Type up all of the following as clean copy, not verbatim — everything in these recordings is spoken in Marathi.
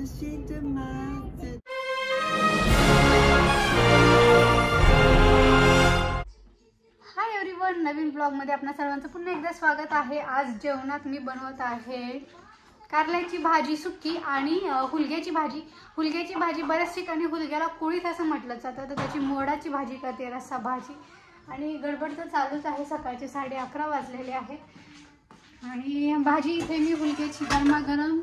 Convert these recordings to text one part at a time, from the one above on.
Sint Maarten. हाय एव्हरीवन, नवीन ब्लॉग मध्ये आपणा सर्वांचं पुन्हा एकदा स्वागत आहे। आज जेवणात मी बनवत आहे कारल्याची भाजी सुक्की आणि हुलग्याची भाजी। हुलग्याची भाजी बऱ्याच ठिकाणी हुलग्याला कुळीत असं म्हटलं जातं, तर त्याची मोडाची भाजी करते, रस्सा भाजी। आणि गडबड तर चालूच आहे, सकाळचे 11:30 वाजलेले आहेत। आणि भाजी इथे मी हुलग्याची गरमागरम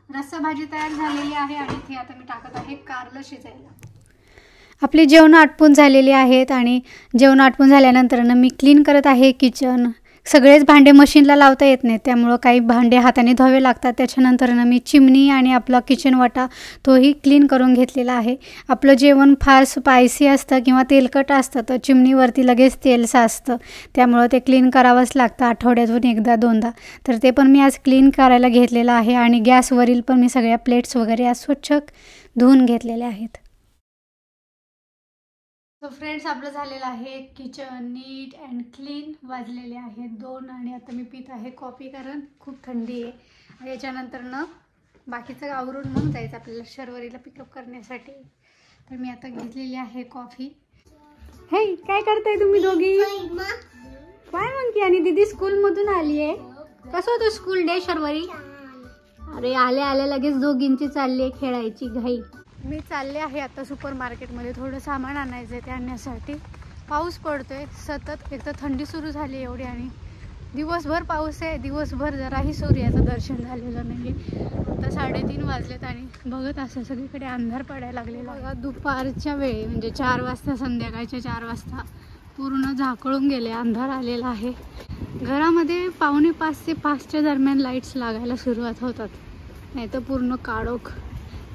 रस्सा भाजी तयार झालेली आहे आणि इथे आता मी टाकत आहे कारलं शिजायला। आपली जेवण आटपून झालेली आहेत आणि जेवण आटपून झाल्यानंतर मी क्लीन करत आहे किचन। सगळेच भांडे मशीनला लावता येत नाही, त्यामुळे काही भांडे हाताने धुवावे लागतात। त्याच्यानंतर मी चिमणी आणि आपला किचन वाटा तोही क्लीन करून घेतलेला आहे। आपलं जेवण फार स्पायसी असतं किंवा तेलकट असतं, तर चिमणीवरती लगेच तेल साचतं, त्यामुळे ते क्लीन करावंच लागतं आठवड्यातून एकदा दोनदा। तर ते पण मी आज क्लीन करायला घेतलेलं आहे आणि गॅसवरील पण मी सगळ्या प्लेट्स वगैरे आज स्वच्छ धुवून घेतलेल्या आहेत। तो फ्रेंड्स, आपलं झालेलं आहे किचन नीट अँड क्लीन। वाजलेले आहेत 2 आणि आता मी पित आहे कॉफी, कारण खूप थंडी आहे। याच्यानंतर बाकीचं आवरून मग जायचं आपल्याला शर्वरीला पिकअप करण्यासाठी। तर मी आता घेतलेली आहे कॉफी। हे काय करताय तुम्ही दोघी? काय म्हणते? आणि दीदी स्कूलमधून आली आहे। कसं होतं स्कूल डे शर्वरी? अरे आल्या आल्या लगेच दोघींची चालली आहे खेळायची घाई। मी चालले आहे आता सुपर मार्केटमध्ये, थोडं सामान आणायचं आहे, ते आणण्यासाठी। पाऊस पडतोय सतत, एक तर थंडी सुरू झाली एवढी आणि दिवसभर पाऊस आहे। दिवसभर जराही सूर्याचं दर्शन झालेलं नाही। आता 3:30 वाजलेत आणि बघत असं सगळीकडे अंधार पडायला लागलेला बघा। दुपारच्या वेळी म्हणजे 4 वाजता, संध्याकाळच्या 4 वाजता पूर्ण झाकळून गेले, अंधार आलेला आहे। घरामध्ये 4:45 ते 5च्या दरम्यान लाईट्स लागायला सुरुवात होतात, नाही तर पूर्ण काळोख।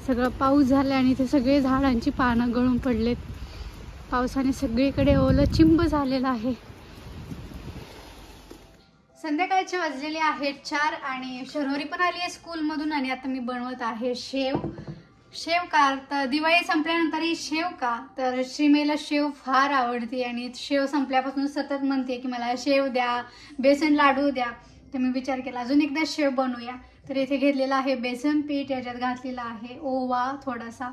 सगळं पाऊस झाला आणि ते सगळे झाडांची पानं गळून पडलेत, पावसाने सगळीकडे ओलं चिंब झालेलं आहे। संध्याकाळचे वाजलेले आहेत 4 आणि शर्वरी पण आली आहे स्कूलमधून आणि आता मी बनवत आहे शेव का, तर दिवाळी संपल्यानंतर ही शेव का, तर श्रीमेला शेव फार आवडते आणि शेव संपल्यापासून सतत म्हणते की मला शेव द्या, बेसन लाडू द्या। तर मी विचार केला अजून एकदा शेव बनवूया। तर इथे घेतलेला आहे बेसन पीठ, याच्यात घातलेला आहे ओवा, थोडासा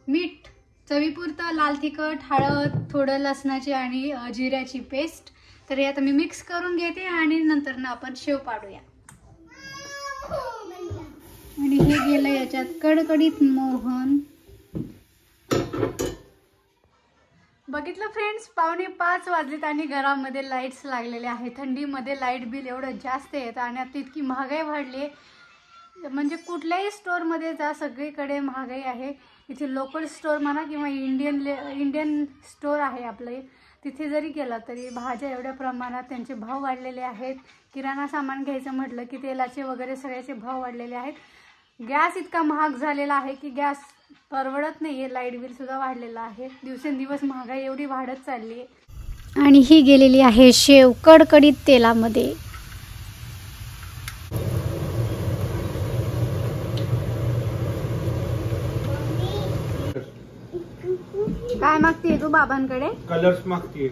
मीठ, चवीपुरतं लाल तिखट, हळद, थोडं लसणाची आणि जिऱ्याची पेस्ट। तर हे आता मी मिक्स करून घेते आणि नंतर आपण शेव पाडूया। आणि हे गेलं याच्यात कडकडीत मोहन। बघितलं फ्रेंड्स, 4:45 वाजलेत आणि घरामध्ये लाईट्स लागलेले आहेत। थंडीमध्ये लाईट बिल एवढं जास्त येतं आणि आता इतकी महागाई वाढली आहे, म्हणजे कुठल्याही स्टोअरमध्ये जा सगळीकडे महागाई आहे। इथे लोकल स्टोअर म्हणा किंवा इंडियन स्टोअर आहे आपलं, तिथे जरी गेला तरी भाज्या एवढ्या प्रमाणात त्यांचे भाव वाढलेले आहेत। किराणा सामान घ्यायचं म्हटलं की तेलाचे वगैरे सगळ्याचे भाव वाढलेले आहेत। गॅस इतका महाग झालेला आहे की गॅस परवडत नाही आहे, लाईट बिल सुद्धा वाढलेलं आहे। दिवसेंदिवस महागाई एवढी वाढत चालली आहे। आणि ही गेलेली आहे शेव कडकडीत तेलामध्ये। काय मागतीये तू बाबांकडे? कलर्स मागतीये।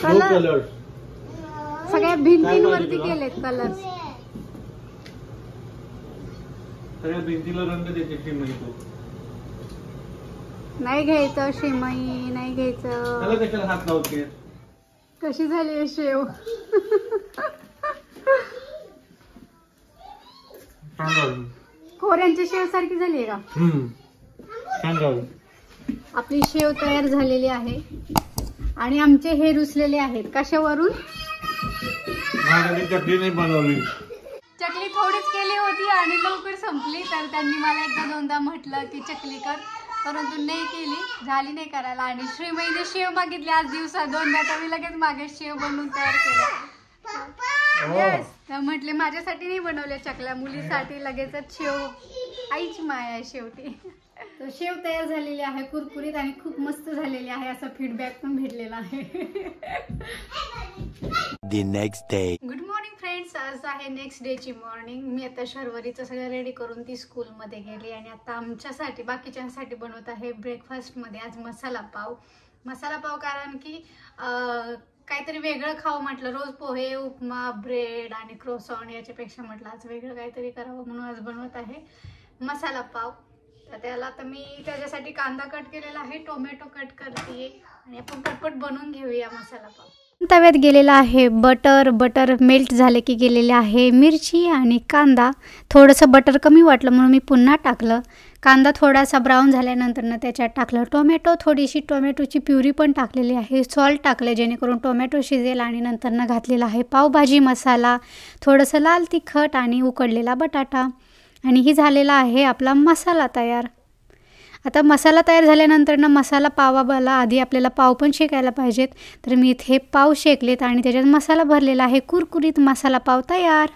कलर सगळ्या भिंतींवरती केलेत कलर्स, सगळ्या भिंतीला रंग देते शिमई। तू नाही घ्यायचं शिमई, नाही घ्यायचं। त्याला कशाला हात लावते? कशी झाली शेव? खोऱ्यांची शेव सारखी झाली का? आपली शेव तयार झालेली आहे आणि आमचे हे रुसलेले आहेत। कशावरून? चकली नाही बनवली, चकली थोडीच केली होती आणि लवकर संपली, तर त्यांनी मला एकदा दोनदा म्हटलं की चकली कर, परंतु नाही केली, झाली नाही करायला। आणि श्रीमईने शेव मागितली आज दिवसात 2दा, तर मी लगेच मागे शेव बनवून तयार केलं। येस, तर म्हटले माझ्यासाठी नाही बनवल्या चकल्या, मुलीसाठी लगेचच शेव, आईची माया आहे शेवटी। तर शेव तयार झालेली आहे कुरकुरीत आणि खूप मस्त झालेली आहे, असा फीडबॅक पण भेटलेला आहे। The next day. Good morning friends, आज आहे नेक्स्ट डेची मॉर्निंग। मी आता शर्वरीचं सगळं रेडी करून ती स्कूलमध्ये गेली आणि आता आमच्यासाठी बाकीच्यांसाठी बनवत आहे ब्रेकफास्टमध्ये आज मसाला पाव। कारण की काहीतरी वेगळं खाऊ म्हटलं, रोज पोहे, उपमा, ब्रेड आणि क्रोसॉन याच्यापेक्षा म्हटलं आज वेगळं काहीतरी करावं, म्हणून आज बनवत आहे मसाला पाव। तर त्याला आता मी त्याच्यासाठी कांदा कट केलेला आहे, टोमॅटो कट करते आणि आपण पटपट बनवून घेऊया मसाला पाव. तव्यात गेलेला आहे बटर मेल्ट झाले की गेलेले आहे मिरची आणि कांदा. थोडंसं बटर कमी वाटलं म्हणून मी पुन्हा टाकलं. कांदा थोडासा ब्राऊन झाल्यानंतर त्याच्यात टाकलं टोमॅटो, थोडीशी टोमॅटोची प्युरी पण टाकलेली आहे, सॉल्ट टाकले जेणेकरून टोमॅटो शिजेल आणि नंतर घातलेला आहे पावभाजी मसाला, थोडंसं लाल तिखट आणि उकडलेला बटाटा. आणि ही झालेला आहे आपला मसाला तयार. आता मसाला तयार झाल्यानंतर मसाला पावाला आधी आपल्याला पाव पण शेकायला पाहिजेत. तर मी इथे पाव शेकलेत आणि त्याच्यात मसाला भरलेला आहे. कुरकुरीत मसाला पाव तयार.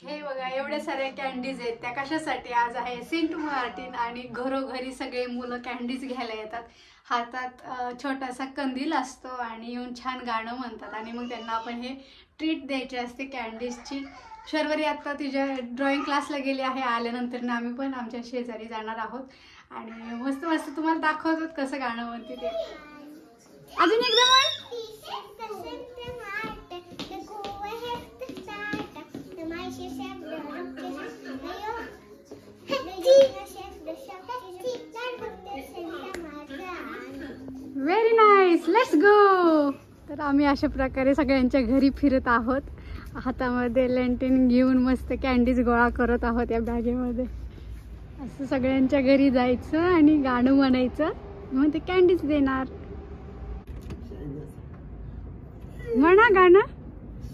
हे बघा एवढे सारे कॅन्डीज आहेत. त्या कशासाठी? आज आहे सेंट मार्टिन आणि घरोघरी सगळे मुलं कॅन्डीज घ्यायला येतात. हातात छोटासा कंदील असतो आणि येऊन छान गाणं म्हणतात आणि मग त्यांना आपण हे ट्रीट द्यायची असते कॅन्डीजची. शर्वरी आत्ता तिच्या ड्रॉइंग क्लासला गेली आहे. आल्यानंतर आम्ही पण आमच्या शेजारी जाणार आहोत आणि मस्त मस्त तुम्हाला दाखवतो कसं गाणं म्हणते ते. अजून एकदा म्हण. Very nice, let's go. तर आम्ही अशा प्रकारे सगळ्यांच्या घरी फिरत आहोत. हातामध्ये लँटेन घेऊन मस्त कॅन्डीज गोळा करत आहोत या बॅगेमध्ये. असं सगळ्यांच्या घरी जायचं आणि गाणं म्हणायचं, मग ते कॅन्डीज देणार. म्हणा गाणं.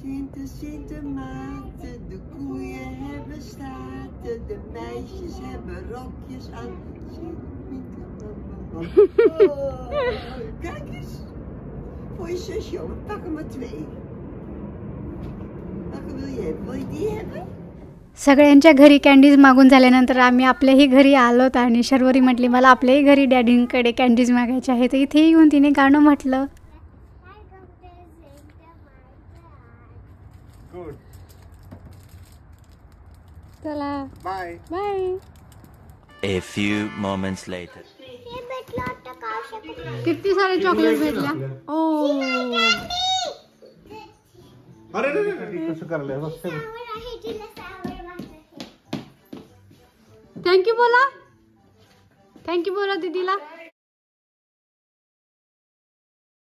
Sint Maarten, de koeien hebben staarten, de meisjes hebben rokjes aan. Kijk eens, voor je zusje, we pakken maar 2. Welke wil je hebben? Wil je die hebben? सगळ्यांच्या घरी कॅन्डीज मागून झाल्यानंतर आम्ही आपल्याही घरी आलोत आणि शर्वरी म्हटली मला आपल्याही घरी डॅडींकडे कॅन्डीज मागायचे आहे. तर इथे येऊन तिने गाणं म्हटलं. गुड. चला bye. Bye. A few moments later. किती सारे चॉकलेट भेटल्या. ओ अरे कसं करायला थँक्यू बोला. थँक्यू बोला दीदीला.